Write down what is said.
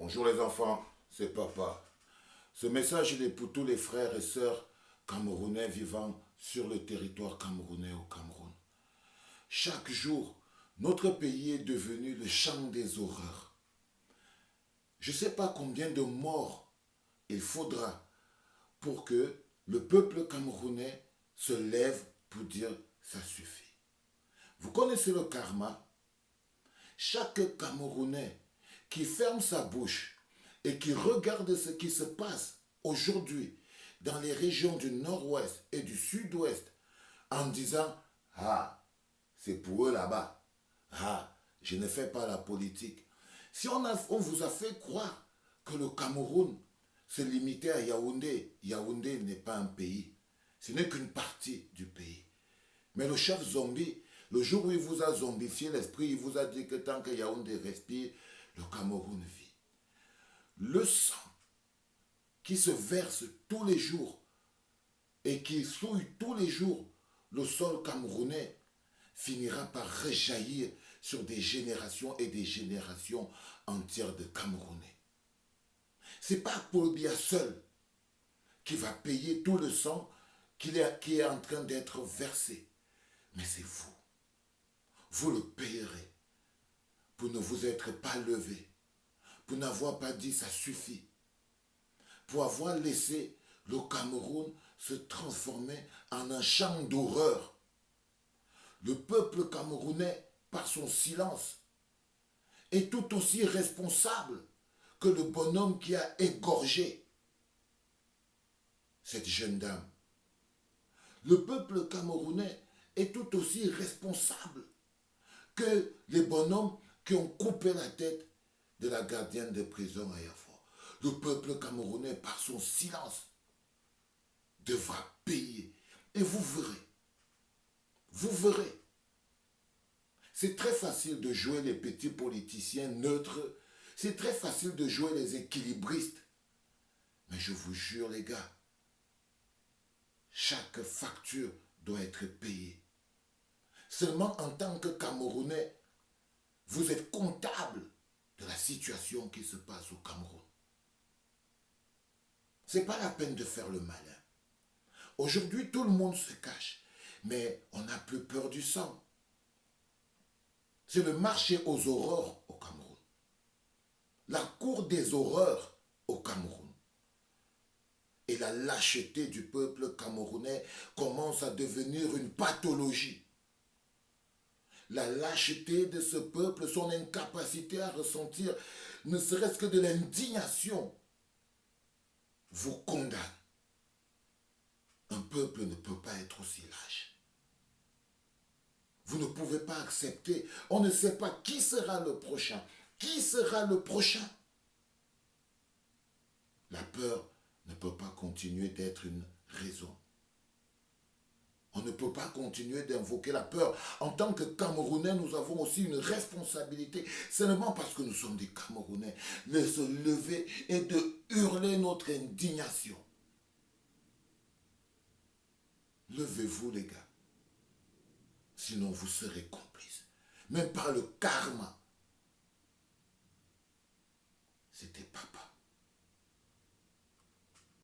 Bonjour les enfants, c'est papa. Ce message est pour tous les frères et sœurs camerounais vivant sur le territoire camerounais au Cameroun. Chaque jour, notre pays est devenu le champ des horreurs. Je ne sais pas combien de morts il faudra pour que le peuple camerounais se lève pour dire ça suffit. Vous connaissez le karma? Chaque Camerounais qui ferme sa bouche et qui regarde ce qui se passe aujourd'hui dans les régions du nord-ouest et du sud-ouest en disant « Ah, c'est pour eux là-bas. Ah, je ne fais pas la politique. » Si on vous a fait croire que le Cameroun se limitait à Yaoundé, Yaoundé n'est pas un pays. Ce n'est qu'une partie du pays. Mais le chef zombie, le jour où il vous a zombifié l'esprit, il vous a dit que tant que Yaoundé respire, le Cameroun vit. Le sang qui se verse tous les jours et qui souille tous les jours le sol camerounais finira par rejaillir sur des générations et des générations entières de Camerounais. Ce n'est pas Paul Biya seul qui va payer tout le sang qui est en train d'être versé. Mais c'est vous. Vous le payerez pour ne vous être pas levé, pour n'avoir pas dit ça suffit, pour avoir laissé le Cameroun se transformer en un champ d'horreur. Le peuple camerounais, par son silence, est tout aussi responsable que le bonhomme qui a égorgé cette jeune dame. Le peuple camerounais est tout aussi responsable que les bonhommes qui ont coupé la tête de la gardienne de prison à Yafo. Le peuple camerounais, par son silence, devra payer. Et vous verrez. Vous verrez. C'est très facile de jouer les petits politiciens neutres. C'est très facile de jouer les équilibristes. Mais je vous jure, les gars, chaque facture doit être payée. Seulement en tant que Camerounais, vous êtes comptable de la situation qui se passe au Cameroun. Ce n'est pas la peine de faire le malin. Aujourd'hui, tout le monde se cache, mais on n'a plus peur du sang. C'est le marché aux horreurs au Cameroun. La cour des horreurs au Cameroun. Et la lâcheté du peuple camerounais commence à devenir une pathologie. La lâcheté de ce peuple, son incapacité à ressentir ne serait-ce que de l'indignation, vous condamne. Un peuple ne peut pas être aussi lâche. Vous ne pouvez pas accepter. On ne sait pas qui sera le prochain. Qui sera le prochain? La peur ne peut pas continuer d'être une raison. On ne peut pas continuer d'invoquer la peur. En tant que Camerounais, nous avons aussi une responsabilité. Seulement parce que nous sommes des Camerounais, de se lever et de hurler notre indignation. Levez-vous, les gars. Sinon, vous serez complices. Même par le karma. C'était papa.